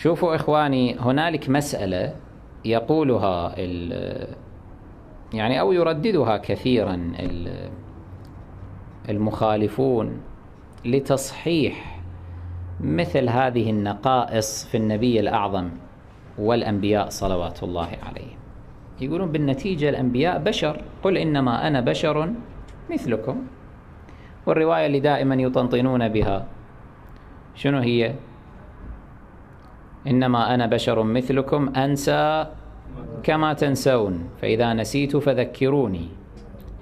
شوفوا إخواني، هنالك مسألة يقولها يعني أو يرددها كثيرا المخالفون لتصحيح مثل هذه النقائص في النبي الأعظم والأنبياء صلوات الله عليهم. يقولون بالنتيجة الأنبياء بشر، قل إنما أنا بشر مثلكم. والرواية اللي دائما يطنطنون بها شنو هي؟ إنما أنا بشر مثلكم أنسى كما تنسون فإذا نسيت فذكروني.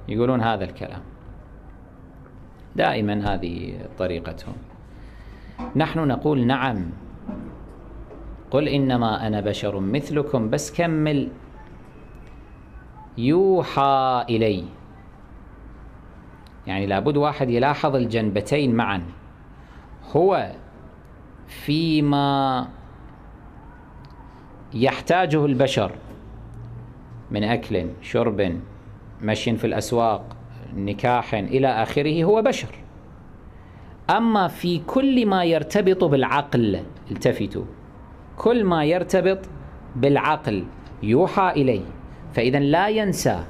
يقولون هذا الكلام دائما، هذه طريقتهم. نحن نقول نعم، قل إنما أنا بشر مثلكم، بس كمل يوحى إلي. يعني لابد واحد يلاحظ الجنبتين معا. هو فيما يحتاجه البشر من أكل شرب مشي في الأسواق نكاح إلى آخره هو بشر. أما في كل ما يرتبط بالعقل، التفتوا، كل ما يرتبط بالعقل يوحى إليه، فإذا لا ينسى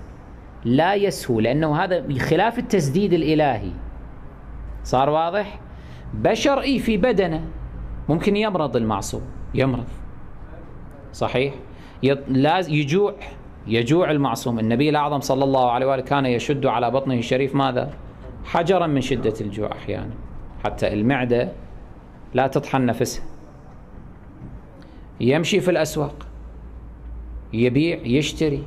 لا يسهو، لأنه هذا خلاف التسديد الإلهي. صار واضح؟ بشر في بدنه ممكن يمرض المعصوم، يمرض صحيح، يجوع المعصوم. النبي الأعظم صلى الله عليه وآله كان يشد على بطنه الشريف ماذا؟ حجرا من شدة الجوع أحيانا، حتى المعدة لا تطحن نفسها. يمشي في الأسواق، يبيع يشتري،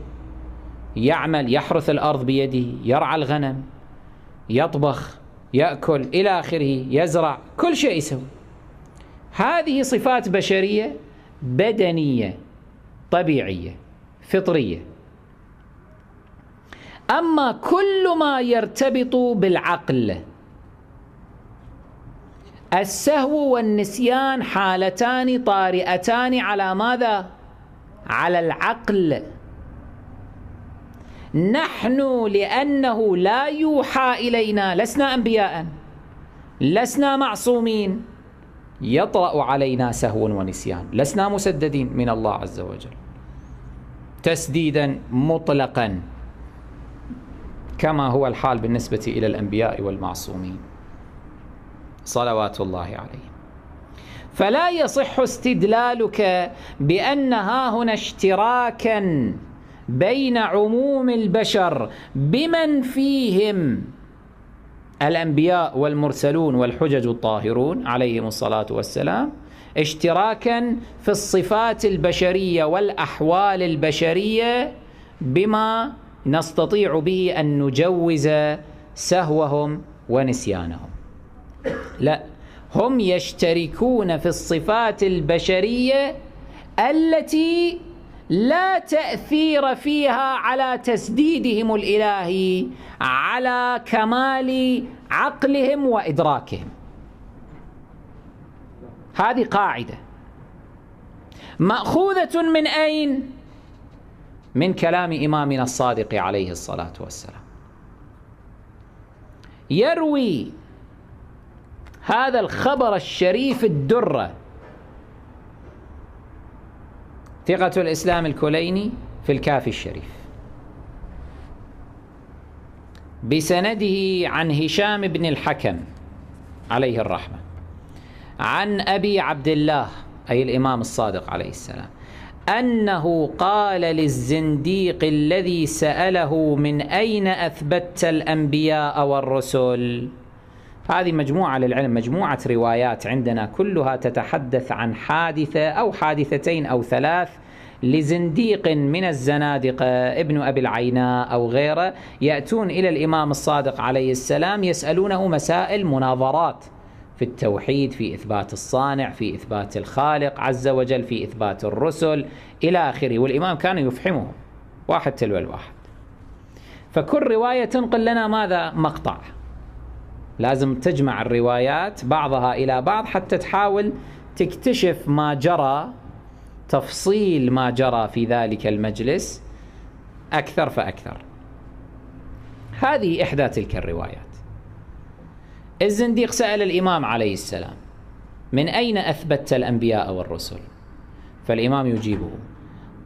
يعمل، يحرث الأرض بيده، يرعى الغنم، يطبخ، يأكل إلى آخره، يزرع، كل شيء يسوي. هذه صفات بشرية بدنية طبيعية فطرية. أما كل ما يرتبط بالعقل، السهو والنسيان حالتان طارئتان على ماذا؟ على العقل. نحن لأنه لا يوحى إلينا، لسنا أنبياء، لسنا معصومين، يطرأ علينا سهو ونسيان، لسنا مسددين من الله عز وجل تسديدا مطلقا كما هو الحال بالنسبة إلى الأنبياء والمعصومين صلوات الله عليهم. فلا يصح استدلالك بأن ها هنا اشتراكا بين عموم البشر بمن فيهم الأنبياء والمرسلون والحجج الطاهرون عليهم الصلاة والسلام، اشتراكا في الصفات البشرية والأحوال البشرية بما نستطيع به أن نجوز سهوهم ونسيانهم. لا، هم يشتركون في الصفات البشرية التي لا تأثير فيها على تسديدهم الإلهي، على كمال عقلهم وإدراكهم. هذه قاعدة مأخوذة من أين؟ من كلام إمامنا الصادق عليه الصلاة والسلام. يروي هذا الخبر الشريف الدرة ثقة الإسلام الكليني في الكافي الشريف بسنده عن هشام بن الحكم عليه الرحمة عن أبي عبد الله أي الإمام الصادق عليه السلام أنه قال للزنديق الذي سأله من أين أثبتت الأنبياء والرسل. هذه مجموعة للعلم، مجموعة روايات عندنا كلها تتحدث عن حادثة أو حادثتين أو ثلاث لزنديق من الزنادقة ابن أبي العيناء أو غيره، يأتون إلى الإمام الصادق عليه السلام يسألونه مسائل مناظرات في التوحيد، في إثبات الصانع، في إثبات الخالق عز وجل، في إثبات الرسل إلى آخره، والإمام كان يفحمهم واحد تلو الواحد. فكل رواية تنقل لنا ماذا؟ مقطع. لازم تجمع الروايات بعضها إلى بعض حتى تحاول تكتشف ما جرى، تفصيل ما جرى في ذلك المجلس أكثر فأكثر. هذه إحدى تلك الروايات. الزنديق سأل الإمام عليه السلام من أين أثبتت الأنبياء والرسل؟ فالإمام يجيبه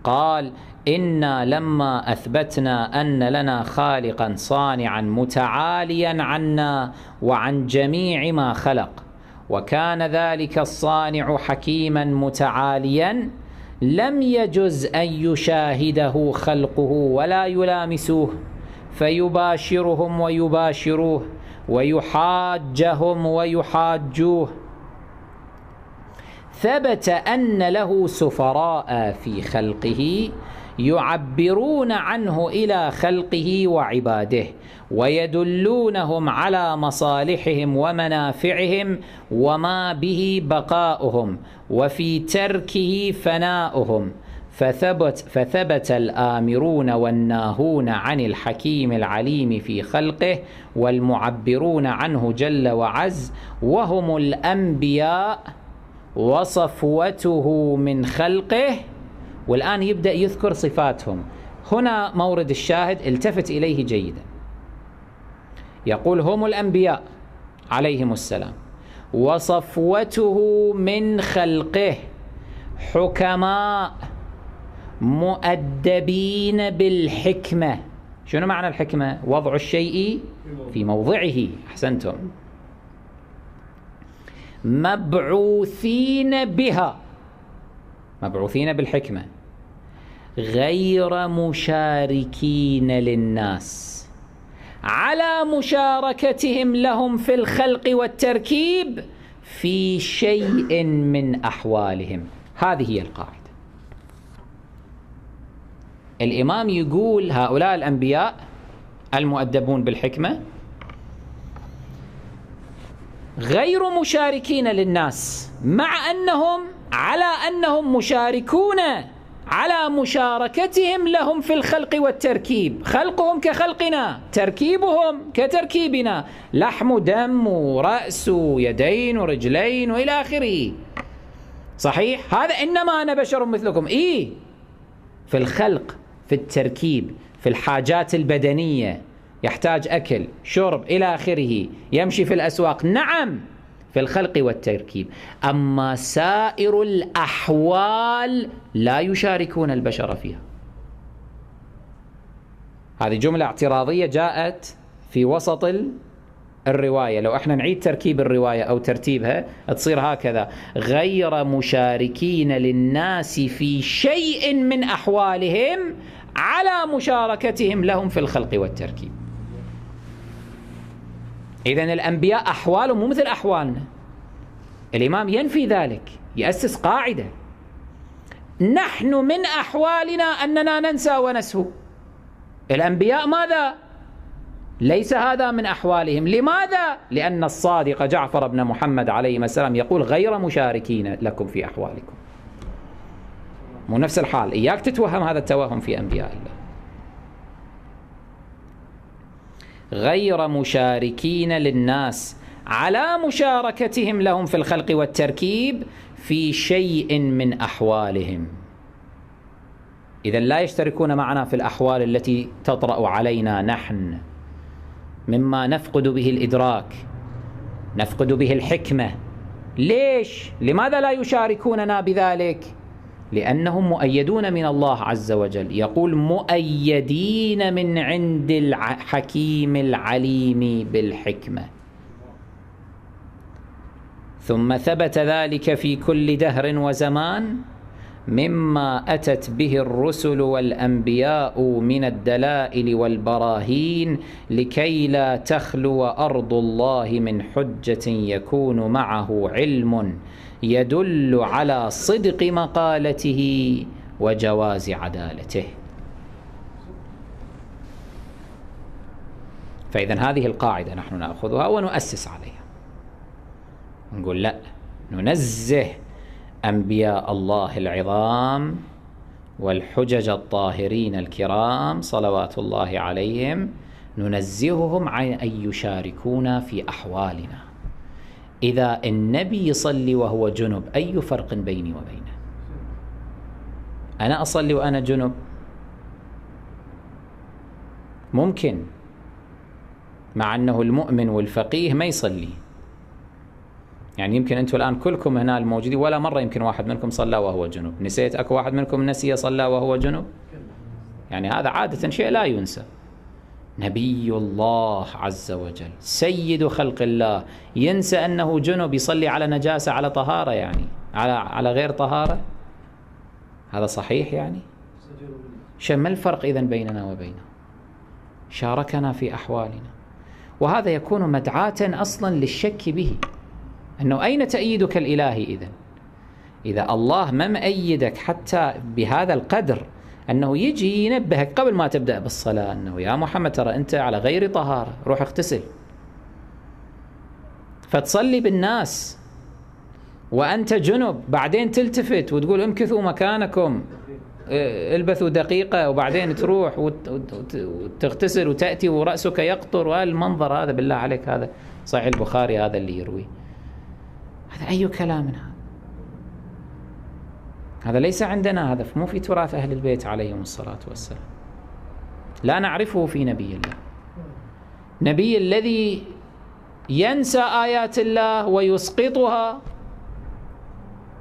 قال: إنا لما أثبتنا أن لنا خالقا صانعا متعاليا عنا وعن جميع ما خلق، وكان ذلك الصانع حكيما متعاليا، لم يجز أن يشاهده خلقه ولا يلامسوه فيباشرهم ويباشروه ويحاجهم ويحاجوه. ثبت أن له سفراء في خلقه يعبرون عنه إلى خلقه وعباده ويدلونهم على مصالحهم ومنافعهم وما به بقاؤهم وفي تركه فناؤهم، فثبت الآمرون والناهون عن الحكيم العليم في خلقه والمعبرون عنه جل وعز، وهم الأنبياء وصفوته من خلقه. والآن يبدأ يذكر صفاتهم. هنا مورد الشاهد، التفت إليه جيدا. يقول: هم الأنبياء عليهم السلام، وصفوته من خلقه، حكماء مؤدبين بالحكمة. شنو معنى الحكمة؟ وضع الشيء في موضعه. أحسنتم. مبعوثين بها، مبعوثين بالحكمة، غير مشاركين للناس على مشاركتهم لهم في الخلق والتركيب في شيء من أحوالهم. هذه هي القاعدة. الإمام يقول: هؤلاء الأنبياء المؤدبون بالحكمة غير مشاركين للناس، مع أنهم على أنهم مشاركون على مشاركتهم لهم في الخلق والتركيب. خلقهم كخلقنا، تركيبهم كتركيبنا، لحم ودم ورأس ويدين ورجلين وإلى آخره. صحيح؟ هذا إنما أنا بشر مثلكم. في الخلق، في التركيب، في الحاجات البدنية، يحتاج أكل شرب إلى آخره، يمشي في الأسواق، نعم، في الخلق والتركيب. أما سائر الأحوال لا يشاركون البشر فيها. هذه جملة اعتراضية جاءت في وسط الرواية. لو احنا نعيد تركيب الرواية أو ترتيبها تصير هكذا: غير مشاركين للناس في شيء من أحوالهم على مشاركتهم لهم في الخلق والتركيب. إذن الأنبياء أحوالهم مو مثل أحوالنا. الإمام ينفي ذلك، يأسس قاعدة: نحن من أحوالنا أننا ننسى ونسهو. الأنبياء ماذا؟ ليس هذا من أحوالهم. لماذا؟ لأن الصادق جعفر بن محمد عليه السلام يقول: غير مشاركين لكم في أحوالكم. مو نفس الحال. إياك تتوهم هذا التوهم في أنبياء الله. غير مشاركين للناس على مشاركتهم لهم في الخلق والتركيب في شيء من أحوالهم. إذن لا يشتركون معنا في الأحوال التي تطرأ علينا نحن مما نفقد به الإدراك، نفقد به الحكمة. ليش؟ لماذا لا يشاركوننا بذلك؟ لأنهم مؤيدون من الله عز وجل. يقول: مؤيدين من عند الحكيم العليم بالحكمة. ثم ثبت ذلك في كل دهر وزمان مما أتت به الرسل والأنبياء من الدلائل والبراهين، لكي لا تخلو أرض الله من حجة يكون معه علم يدل على صدق مقالته وجواز عدالته. فإذن هذه القاعدة نحن نأخذها ونؤسس عليها. نقول: لا، ننزه أنبياء الله العظام والحجج الطاهرين الكرام صلوات الله عليهم، ننزههم عن أن يشاركونا في أحوالنا. إذا النبي يصلي وهو جنب، أي فرق بيني وبينه؟ أنا أصلي وأنا جنب؟ ممكن، مع أنه المؤمن والفقيه ما يصلي. يعني يمكن أنتم الآن كلكم هنا الموجودين ولا مرة يمكن واحد منكم صلى وهو جنوب. نسيت أكو واحد منكم نسي صلى وهو جنوب؟ يعني هذا عادة شيء لا ينسى. نبي الله عز وجل سيد خلق الله ينسى أنه جنوب يصلي على نجاسة على طهارة، يعني على غير طهارة؟ هذا صحيح؟ يعني ما الفرق إذن بيننا وبينه؟ شاركنا في أحوالنا، وهذا يكون مدعاة أصلا للشك به، أنه أين تأييدك الإلهي إذا الله ما مأيدك حتى بهذا القدر، أنه يجي ينبهك قبل ما تبدأ بالصلاة أنه يا محمد ترى أنت على غير طهارة، روح اغتسل. فتصلي بالناس وأنت جنب، بعدين تلتفت وتقول امكثوا مكانكم البثوا دقيقة، وبعدين تروح وتغتسل وتأتي ورأسك يقطر، والمنظر هذا بالله عليك هذا صحيح البخاري هذا اللي يروي، هذا أي كلام هذا ليس عندنا، هذا مو في تراث أهل البيت عليهم الصلاة والسلام، لا نعرفه في نبي الله. نبي الذي ينسى آيات الله ويسقطها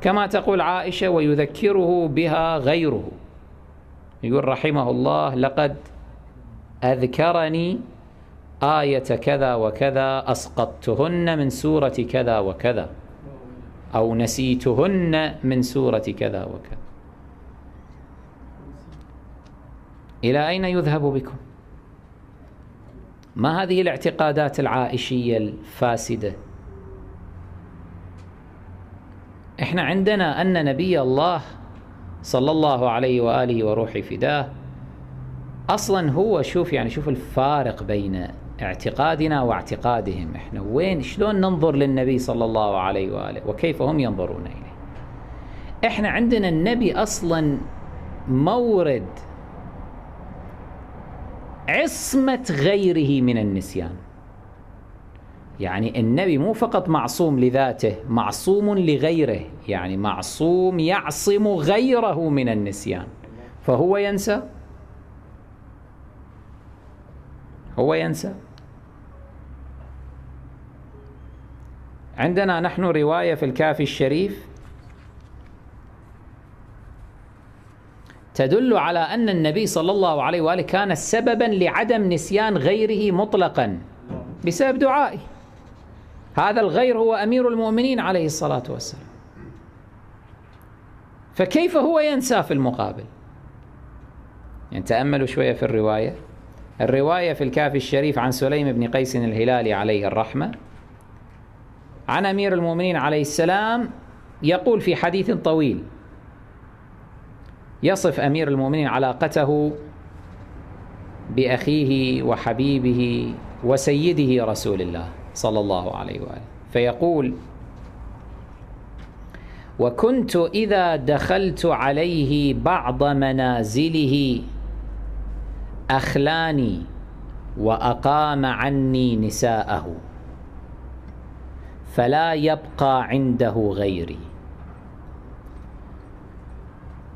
كما تقول عائشة ويذكره بها غيره. يقول رحمه الله لقد أذكرني آية كذا وكذا أسقطتهن من سورة كذا وكذا، أو نسيتهن من سورة كذا وكذا. إلى أين يذهب بكم؟ ما هذه الاعتقادات العائشية الفاسدة؟ إحنا عندنا أن نبي الله صلى الله عليه وآله وروح فداه أصلا هو شوف الفارق بين اعتقادنا واعتقادهم. إحنا وين شلون ننظر للنبي صلى الله عليه وآله وكيف هم ينظرون إليه. إحنا عندنا النبي أصلا مورد عصمة غيره من النسيان، يعني النبي مو فقط معصوم لذاته، معصوم لغيره، يعني معصوم يعصم غيره من النسيان. فهو ينسى؟ هو ينسى؟ عندنا نحن رواية في الكافي الشريف تدل على أن النبي صلى الله عليه وآله كان سببا لعدم نسيان غيره مطلقا بسبب دعائه. هذا الغير هو أمير المؤمنين عليه الصلاة والسلام، فكيف هو ينسى في المقابل؟ يعني تأملوا شوية في الرواية في الكافي الشريف عن سليم بن قيس الهلالي عليه الرحمة عن أمير المؤمنين عليه السلام، يقول في حديث طويل يصف أمير المؤمنين علاقته بأخيه وحبيبه وسيده رسول الله صلى الله عليه وآله، فيقول: وكنت إذا دخلت عليه بعض منازله أخلاني وأقام عني نساءه فلا يبقى عنده غيري،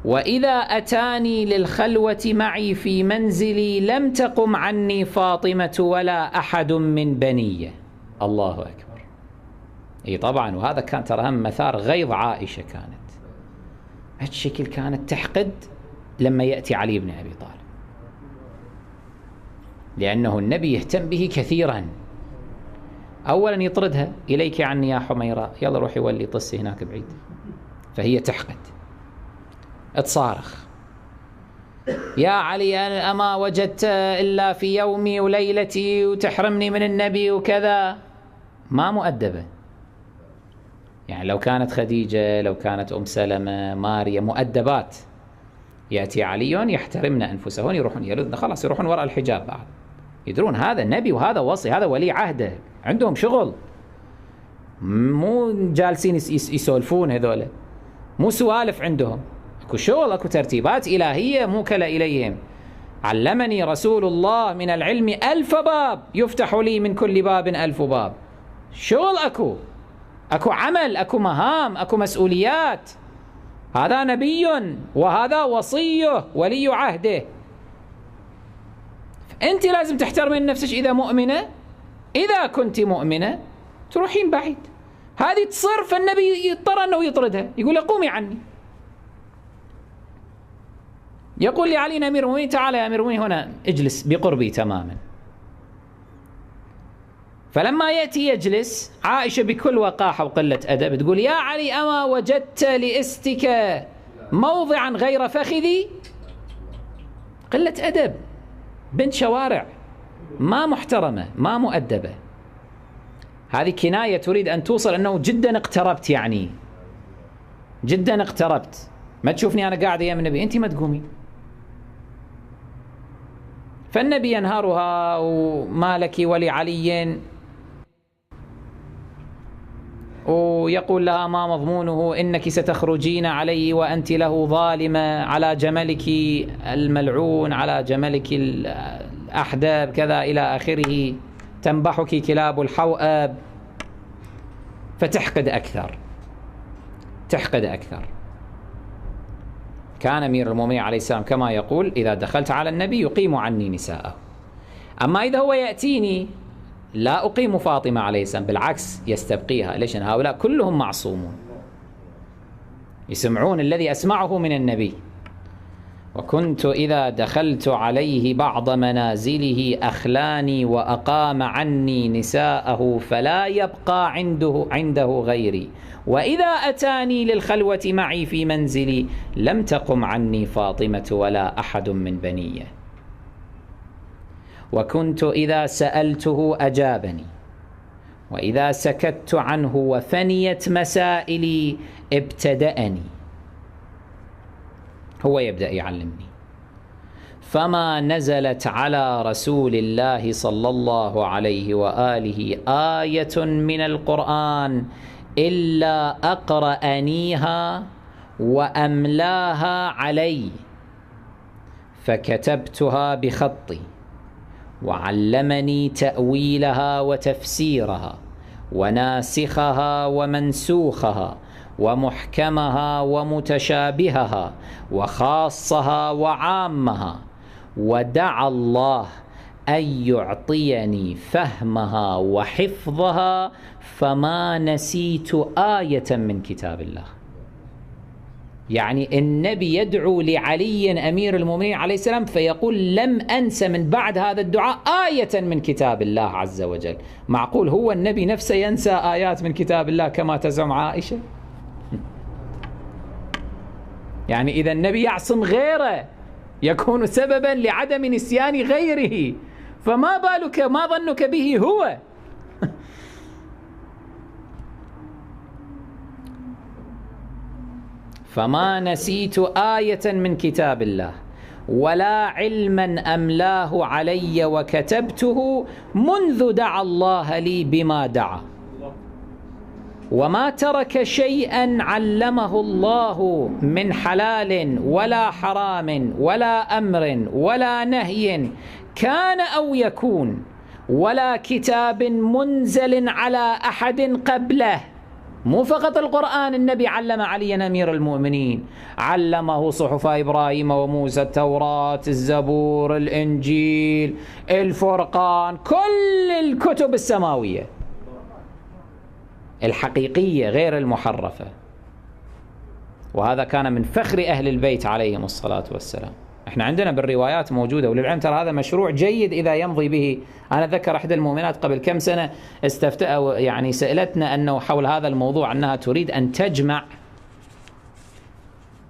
وإذا أتاني للخلوة معي في منزلي لم تقم عني فاطمة ولا أحد من بنيه. الله أكبر. أي طبعا، وهذا كان ترى هم مثار غيظ عائشة، كانت هالشكل كانت تحقد لما يأتي علي بن أبي طالب، لأنه النبي يهتم به كثيرا. أولا يطردها: إليك عني يا حميراء، يلا روحي ولي طسي هناك بعيد. فهي تحقد، تصارخ: يا علي أما وجدت إلا في يومي وليلتي وتحرمني من النبي وكذا. ما مؤدبة. يعني لو كانت خديجة، لو كانت أم سلمة، ماريا، مؤدبات، يأتي علي يحترمن أنفسهن، يروحون يلذن، خلاص يروحون وراء الحجاب بعد، يدرون هذا نبي وهذا وصي، هذا ولي عهده، عندهم شغل، مو جالسين يسولفون، هذول مو سوالف، عندهم اكو شغل، اكو ترتيبات إلهية موكلة إليهم. علمني رسول الله من العلم 1000 باب، يفتح لي من كل باب 1000 باب. شغل، اكو عمل، اكو مهام، اكو مسؤوليات. هذا نبي وهذا وصيه ولي عهده. أنت لازم تحترمين نفسك إذا مؤمنة. إذا كنت مؤمنة تروحين بعيد، هذه تصر، فالنبي يضطر أنه يطردها، يقول قومي عني. يقول لعلي أمير المؤمنين تعال يا أمير المؤمنين هنا اجلس بقربي تماما. فلما يأتي يجلس، عائشة بكل وقاحة وقلة أدب تقول يا علي أما وجدت لإستك موضعا غير فخذي؟ قلة أدب، بنت شوارع، ما محترمة، ما مؤدبة. هذه كناية تريد أن توصل أنه جدا اقتربت، يعني جدا اقتربت. ما تشوفني أنا قاعد أيام النبي، أنت ما تقومي. فالنبي ينهارها وما لك ولعلي، ويقول لها ما مضمونه إنك ستخرجين علي وأنت له ظالمة، على جملك الملعون، على جملك الأحداب كذا إلى آخره، تنبحك كلاب الحوأب. فتحقد أكثر، تحقد أكثر. كان أمير المؤمنين عليه السلام كما يقول إذا دخلت على النبي يقيم عني نساءه، أما إذا هو يأتيني لا أقيم فاطمة عليه السلام، بالعكس يستبقيها. ليش؟ هؤلاء كلهم معصومون، يسمعون الذي أسمعه من النبي. وكنت إذا دخلت عليه بعض منازله أخلاني وأقام عني نساءه فلا يبقى عنده غيري، وإذا أتاني للخلوة معي في منزلي لم تقم عني فاطمة ولا أحد من بنيه. وكنت إذا سألته أجابني، وإذا سكت عنه وفنيت مسائلي ابتدأني، هو يبدأ يعلمني. فما نزلت على رسول الله صلى الله عليه وآله آية من القرآن إلا أقرأنيها وأملاها علي، فكتبتها بخطي، وعلمني تأويلها وتفسيرها وناسخها ومنسوخها ومحكمها ومتشابهها وخاصها وعامها، ودعا الله أن يعطيني فهمها وحفظها، فما نسيت آية من كتاب الله. يعني النبي يدعو لعلي أمير المؤمنين عليه السلام فيقول لم أنس من بعد هذا الدعاء آية من كتاب الله عز وجل. معقول هو النبي نفسه ينسى آيات من كتاب الله كما تزعم عائشة؟ يعني إذا النبي يعصم غيره يكون سببا لعدم نسيان غيره، فما بالك، ما ظنك به هو؟ فما نسيت آية من كتاب الله ولا علما أملاه علي وكتبته منذ دعا الله لي بما دعا، وما ترك شيئا علمه الله من حلال ولا حرام ولا أمر ولا نهي كان أو يكون، ولا كتاب منزل على أحد قبله. مو فقط القرآن، النبي علم عليا أمير المؤمنين، علمه صحف إبراهيم وموسى، التوراة، الزبور، الإنجيل، الفرقان، كل الكتب السماوية الحقيقية غير المحرفة. وهذا كان من فخر أهل البيت عليهم الصلاة والسلام. احنا عندنا بالروايات موجودة، وللعلم ترى هذا مشروع جيد إذا يمضي به. أنا أتذكر إحدى المؤمنات قبل كم سنة يعني سألتنا أنه حول هذا الموضوع أنها تريد أن تجمع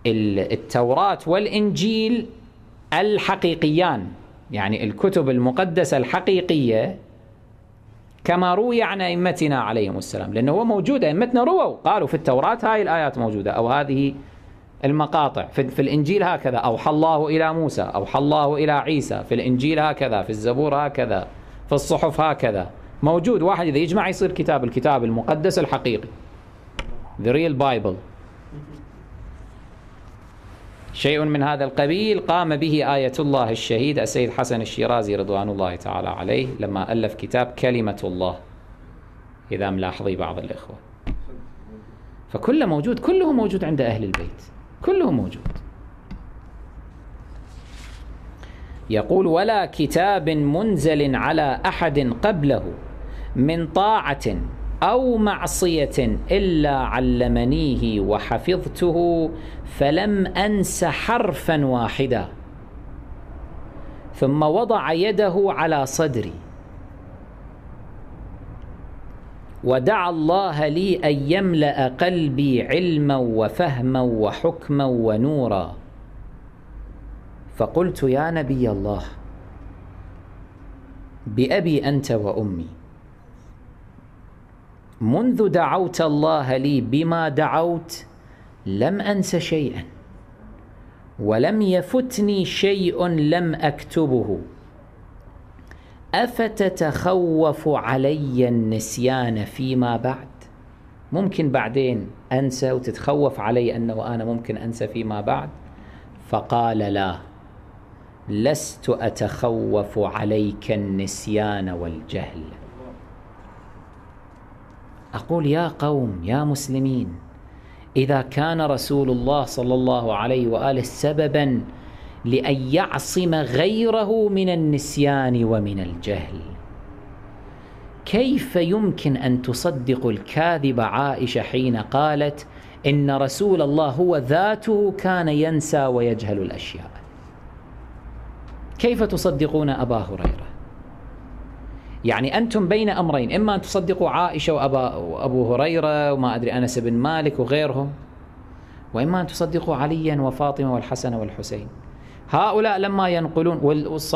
التوراة والإنجيل الحقيقيان، يعني الكتب المقدسة الحقيقية كما روي عن أئمتنا عليهم السلام، لأنه هو موجود، أئمتنا رووا قالوا في التوراة هاي الآيات موجودة أو هذه المقاطع، في الإنجيل هكذا، أوحى الله إلى موسى، أوحى الله إلى عيسى، في الإنجيل هكذا، في الزبور هكذا، في الصحف هكذا موجود. واحد إذا يجمع يصير الكتاب المقدس الحقيقي، The Real Bible. شيء من هذا القبيل قام به آية الله الشهيد السيد حسن الشيرازي رضوان الله تعالى عليه لما ألف كتاب كلمة الله، إذا ملاحظي بعض الإخوة. فكله موجود، كله موجود عند أهل البيت، كله موجود. يقول ولا كتاب منزل على أحد قبله من طاعة أو معصية إلا علمنيه وحفظته فلم أنس حرفا واحدا، ثم وضع يده على صدري ودعا الله لي أن يملأ قلبي علما وفهما وحكما ونورا. فقلت: يا نبي الله، بأبي أنت وأمي، منذ دعوت الله لي بما دعوت لم أنس شيئا، ولم يفتني شيء لم أكتبه، أفتتخوف علي النسيان فيما بعد؟ ممكن بعدين أنسى وتتخوف علي أنه أنا ممكن أنسى فيما بعد؟ فقال: لا، لست أتخوف عليك النسيان والجهل. أقول: يا قوم، يا مسلمين، إذا كان رسول الله صلى الله عليه وآله سببا لأن يعصم غيره من النسيان ومن الجهل، كيف يمكن أن تصدق الكاذب عائشة حين قالت إن رسول الله هو ذاته كان ينسى ويجهل الأشياء؟ كيف تصدقون أبا هريرة؟ يعني أنتم بين أمرين: إما أن تصدقوا عائشة وأبو هريرة وما أدري أنس بن مالك وغيرهم، وإما أن تصدقوا عليا وفاطمة والحسن والحسين. هؤلاء لما ينقلون،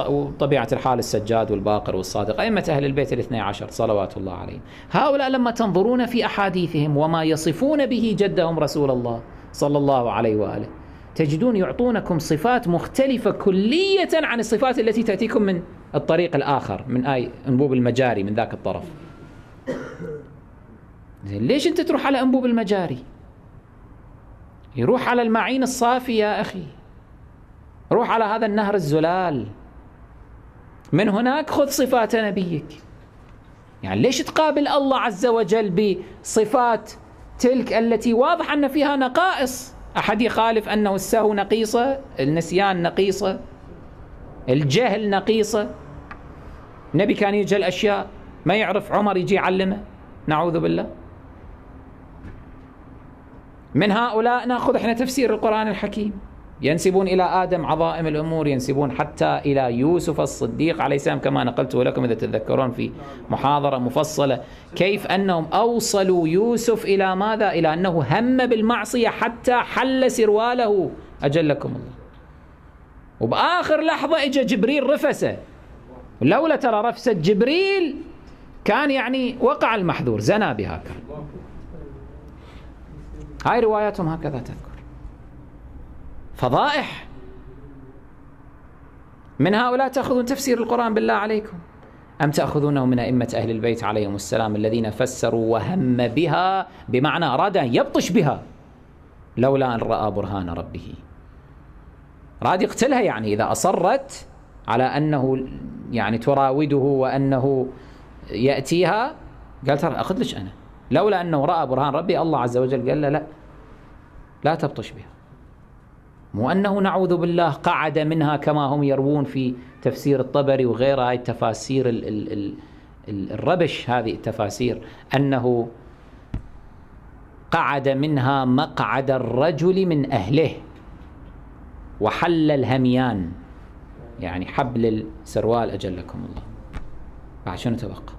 وطبيعة الحال السجاد والباقر والصادق، أئمة أهل البيت الاثني عشر صلوات الله عليهم، هؤلاء لما تنظرون في أحاديثهم وما يصفون به جدهم رسول الله صلى الله عليه وآله، تجدون يعطونكم صفات مختلفة كلية عن الصفات التي تأتيكم من الطريق الآخر، من أنبوب المجاري من ذاك الطرف. ليش أنت تروح على أنبوب المجاري؟ يروح على المعين الصافي يا أخي، روح على هذا النهر الزلال، من هناك خذ صفات نبيك. يعني ليش تقابل الله عز وجل بصفات تلك التي واضح أن فيها نقائص؟ أحد يخالف أنه السهو نقيصة، النسيان نقيصة، الجهل نقيصة. النبي كان يجهل أشياء ما يعرف، عمر يجي يعلمه، نعوذ بالله. من هؤلاء نأخذ احنا تفسير القرآن الحكيم، ينسبون إلى آدم عظائم الأمور، ينسبون حتى إلى يوسف الصديق عليه السلام، كما نقلته لكم إذا تتذكرون في محاضرة مفصلة، كيف أنهم أوصلوا يوسف إلى ماذا؟ إلى أنه هم بالمعصية حتى حل سرواله، أجلكم الله. وبآخر لحظة إجا جبريل رفسه، لولا ترى رفسة جبريل كان يعني وقع المحذور، زنا بها. هاي رواياتهم هكذا تذكر. فضائح. من هؤلاء تأخذون تفسير القرآن بالله عليكم، أم تأخذونه من أئمة أهل البيت عليهم السلام الذين فسروا وهم بها بمعنى أراد أن يبطش بها لولا أن رأى برهان ربه، راد يقتلها. يعني إذا أصرت على أنه يعني تراوده وأنه يأتيها، قال ترى أخذ لش أنا، لولا أنه رأى برهان ربي الله عز وجل قال لا، لا تبطش بها. مو أنه نعوذ بالله قعد منها كما هم يروون في تفسير الطبري وغيرها، هاي التفاسير الربش، هذه التفاسير، أنه قعد منها مقعد الرجل من أهله وحل الهميان، يعني حبل السروال، أجلكم الله. بعد شنو تبقى؟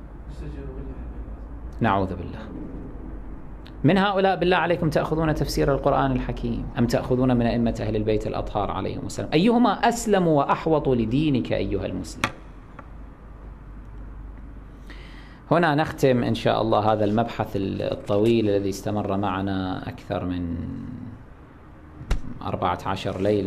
نعوذ بالله. من هؤلاء بالله عليكم تأخذون تفسير القرآن الحكيم، أم تأخذون من أئمة أهل البيت الأطهار عليهم السلام؟ أيهما أسلم وأحوط لدينك أيها المسلم؟ هنا نختم إن شاء الله هذا المبحث الطويل الذي استمر معنا أكثر من 14 ليلة.